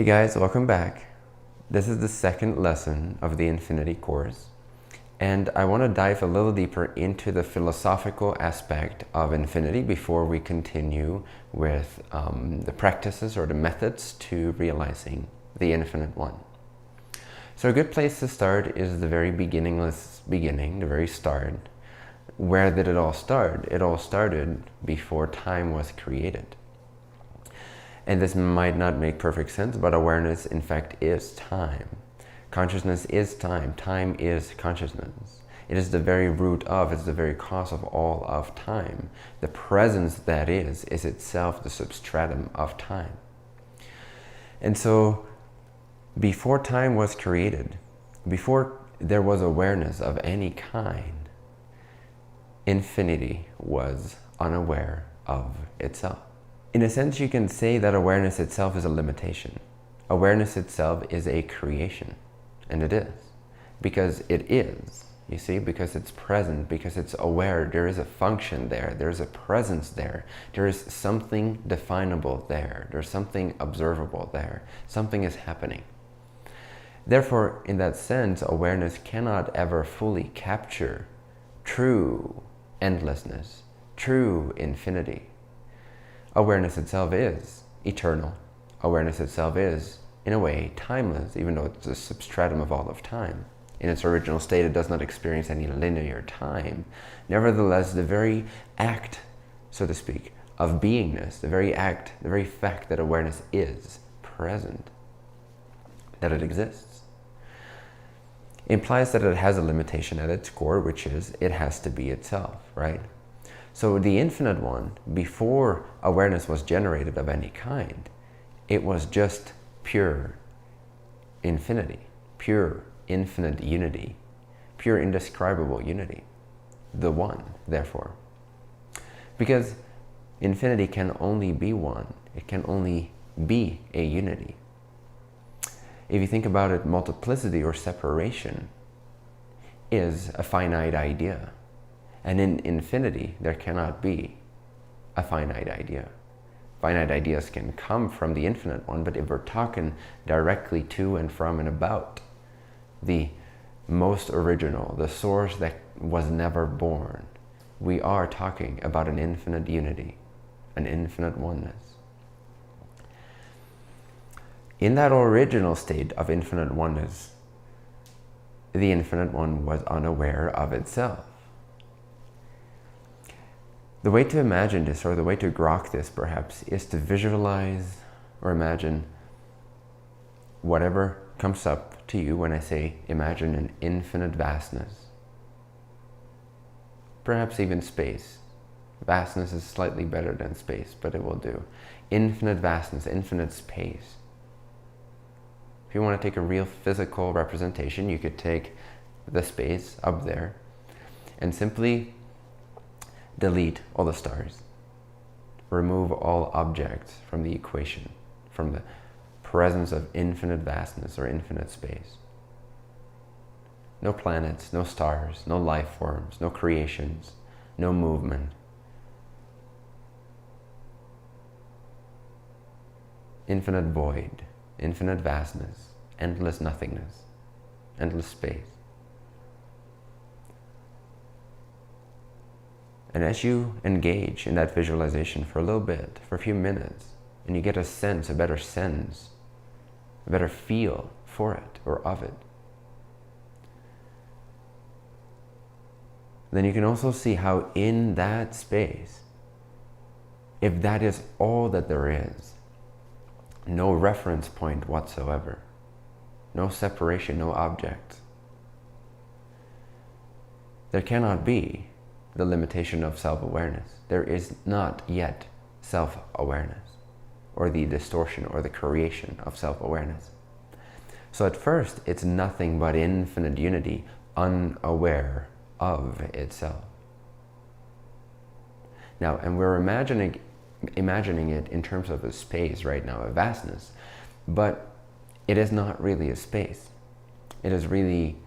Hey guys, welcome back. This is the second lesson of the Infinity course, and I want to dive a little deeper into the philosophical aspect of infinity before we continue with the practices or the methods to realizing the infinite one. So a good place to start is the very beginningless beginning, the very start. Where did it all start? It all started before time was created. And this might not make perfect sense, but awareness, in fact, is time. Consciousness is time. Time is consciousness. It is the very root of, it's the very cause of all of time. The presence that is itself the substratum of time. And so, before time was created, before there was awareness of any kind, infinity was unaware of itself. In a sense, you can say that awareness itself is a limitation. Awareness itself is a creation, and it is. Because it is, you see, because it's present, because it's aware, there is a function there, there is a presence there, there is something definable there, there's something observable there, something is happening. Therefore, in that sense, awareness cannot ever fully capture true endlessness, true infinity. Awareness itself is eternal. Awareness itself is, in a way, timeless, even though it's a substratum of all of time. In its original state, it does not experience any linear time. Nevertheless, the very act, so to speak, of beingness, the very act, the very fact that awareness is present, that it exists, implies that it has a limitation at its core, which is it has to be itself, right? So the infinite one, before awareness was generated of any kind, it was just pure infinity, pure infinite unity, pure indescribable unity, the one, therefore. Because infinity can only be one, it can only be a unity. If you think about it, multiplicity or separation is a finite idea. And in infinity, there cannot be a finite idea. Finite ideas can come from the infinite one, but if we're talking directly to and from and about the most original, the source that was never born, we are talking about an infinite unity, an infinite oneness. In that original state of infinite oneness, the infinite one was unaware of itself. The way to imagine this, or the way to grok this perhaps, is to visualize or imagine whatever comes up to you when I say imagine an infinite vastness. Perhaps even space. Vastness is slightly better than space, but it will do. Infinite vastness, infinite space. If you want to take a real physical representation, you could take the space up there and simply delete all the stars. Remove all objects from the equation, from the presence of infinite vastness or infinite space. No planets, no stars, no life forms, no creations, no movement. Infinite void, infinite vastness, endless nothingness, endless space. And as you engage in that visualization for a little bit, for a few minutes, and you get a sense, a better feel for it or of it, then you can also see how in that space, if that is all that there is, no reference point whatsoever, no separation, no object, there cannot be the limitation of self-awareness. There is not yet self-awareness, or the distortion or the creation of self-awareness. So at first, it's nothing but infinite unity, unaware of itself. Now, and we're imagining it in terms of a space right now, a vastness, but it is not really a space. It is really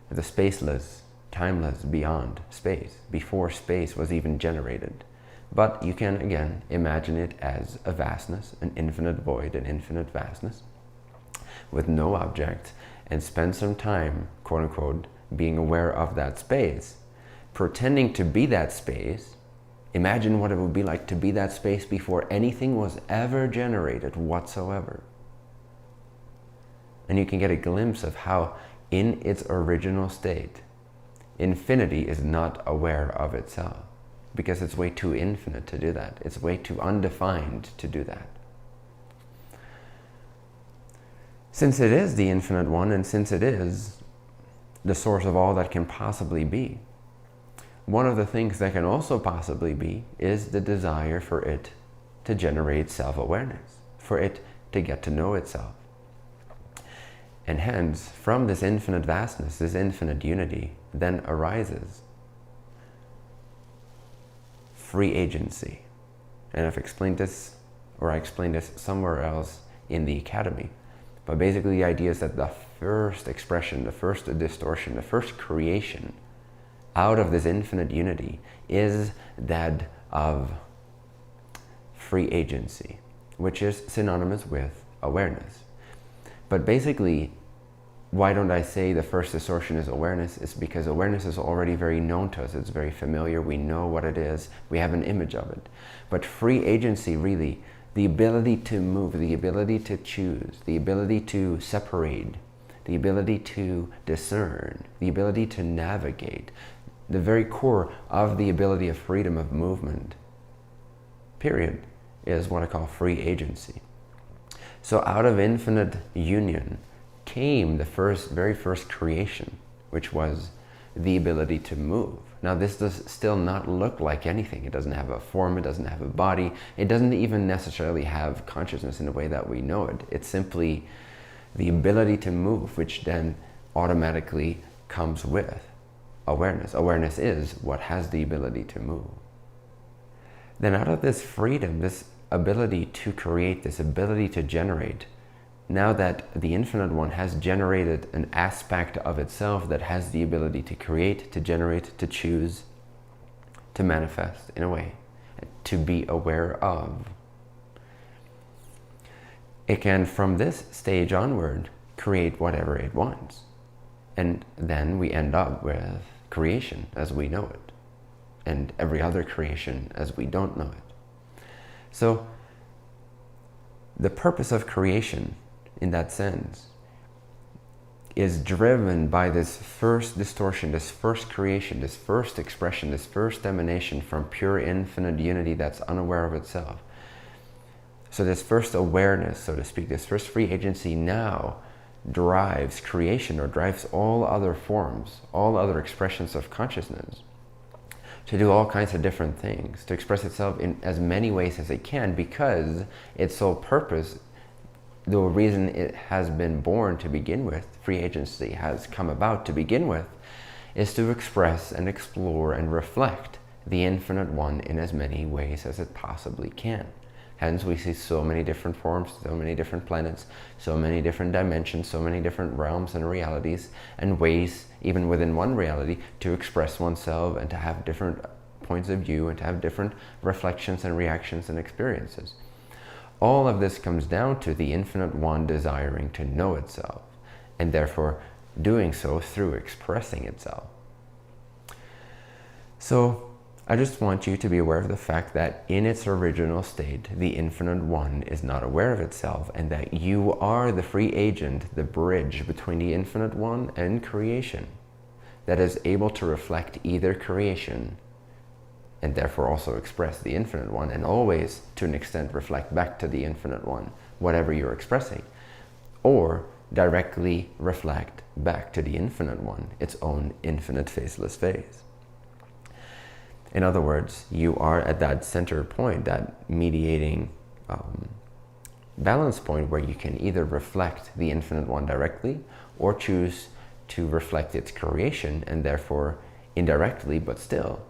the spaceless, timeless beyond space, before space was even generated. But you can, again, imagine it as a vastness, an infinite void, an infinite vastness. with no object and spend some time, quote unquote, being aware of that space, pretending to be that space, imagine what it would be like to be that space before anything was ever generated whatsoever. And you can get a glimpse of how, in its original state, infinity is not aware of itself, because it's way too infinite to do that. It's way too undefined to do that. Since it is the infinite one, and since it is the source of all that can possibly be, one of the things that can also possibly be is the desire for it to generate self-awareness, for it to get to know itself. And hence, from this infinite vastness, this infinite unity, then arises free agency. And I've explained this, or I explained this somewhere else in the academy. But basically the idea is that the first expression, the first distortion, the first creation out of this infinite unity is that of free agency, which is synonymous with awareness. But basically, why don't I say the first distortion is awareness? Is because awareness is already very known to us. It's very familiar. We know what it is. We have an image of it. But free agency, really, the ability to move, the ability to choose, the ability to separate, the ability to discern, the ability to navigate, the very core of the ability of freedom of movement, period, is what I call free agency. So out of infinite union came the very first creation, which was the ability to move. Now this does still not look like anything. It doesn't have a form, it doesn't have a body, it doesn't even necessarily have consciousness in the way that we know it. It's simply the ability to move, which then automatically comes with awareness. Awareness is what has the ability to move. Then out of this freedom, this ability to create, this ability to generate, now that the infinite one has generated an aspect of itself that has the ability to create, to generate, to choose, to manifest in a way, to be aware of, it can, from this stage onward, create whatever it wants. And then we end up with creation as we know it, and every other creation as we don't know it. So the purpose of creation, in that sense, is driven by this first distortion, this first creation, this first expression, this first emanation from pure infinite unity that's unaware of itself. So this first awareness, so to speak, this first free agency now drives creation, or drives all other forms, all other expressions of consciousness, to do all kinds of different things, to express itself in as many ways as it can, because its sole purpose, the reason it has been born to begin with, free agency has come about to begin with, is to express and explore and reflect the infinite one in as many ways as it possibly can. Hence we see so many different forms, so many different planets, so many different dimensions, so many different realms and realities, and ways, even within one reality, to express oneself and to have different points of view and to have different reflections and reactions and experiences. All of this comes down to the infinite one desiring to know itself, and therefore doing so through expressing itself. So I just want you to be aware of the fact that in its original state, the infinite one is not aware of itself, and that you are the free agent, the bridge between the infinite one and creation, that is able to reflect either creation and therefore also express the infinite one, and always, to an extent, reflect back to the infinite one, whatever you're expressing, or directly reflect back to the infinite one, its own infinite faceless phase. In other words, you are at that center point, that mediating balance point, where you can either reflect the infinite one directly, or choose to reflect its creation, and therefore indirectly, but still,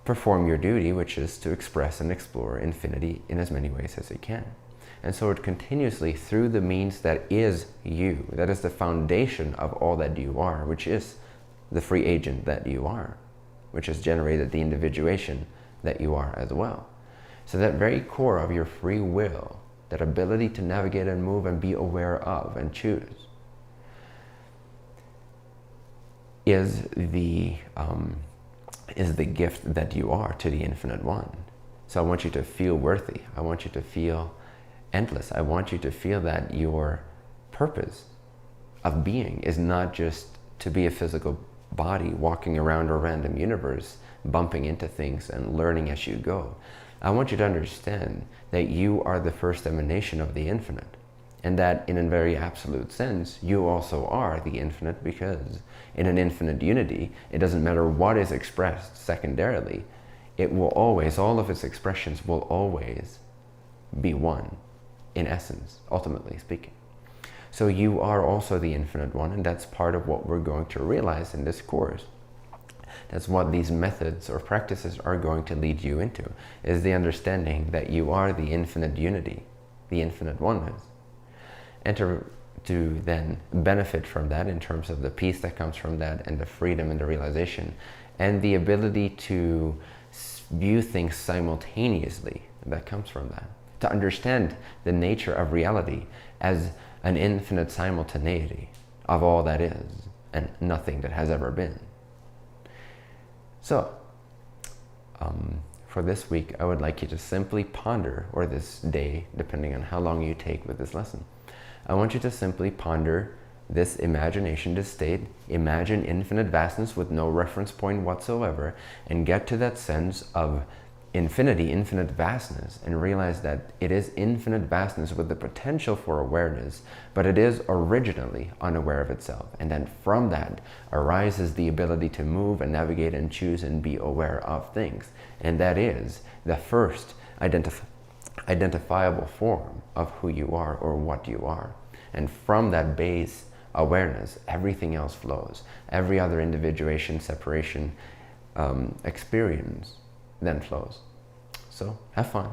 perform your duty, which is to express and explore infinity in as many ways as you can. And so it continuously, through the means that is you, that is the foundation of all that you are, which is the free agent that you are, which has generated the individuation that you are as well. So that very core of your free will that ability to navigate and move and be aware of and choose, is the gift that you are to the Infinite One. So I want you to feel worthy. I want you to feel endless. I want you to feel that your purpose of being is not just to be a physical body walking around a random universe, bumping into things and learning as you go. I want you to understand that you are the first emanation of the infinite, and that in a very absolute sense, you also are the infinite, because in an infinite unity, it doesn't matter what is expressed secondarily, it will always, all of its expressions will always be one in essence, ultimately speaking. So you are also the Infinite One, and that's part of what we're going to realize in this course. That's what these methods or practices are going to lead you into, is the understanding that you are the infinite unity, the infinite oneness. And to then benefit from that in terms of the peace that comes from that, and the freedom and the realization, and the ability to view things simultaneously that comes from that. To understand the nature of reality as an infinite simultaneity of all that is and nothing that has ever been. So, for this week, I would like you to simply ponder, or this day, depending on how long you take with this lesson, I want you to simply ponder this imagination, this state, imagine infinite vastness with no reference point whatsoever, and get to that sense of infinity, infinite vastness, and realize that it is infinite vastness with the potential for awareness, but it is originally unaware of itself. And then from that arises the ability to move and navigate and choose and be aware of things. And that is the first identifiable form of who you are or what you are. And from that base awareness, everything else flows. Every other individuation, separation, experience then flows. So have fun.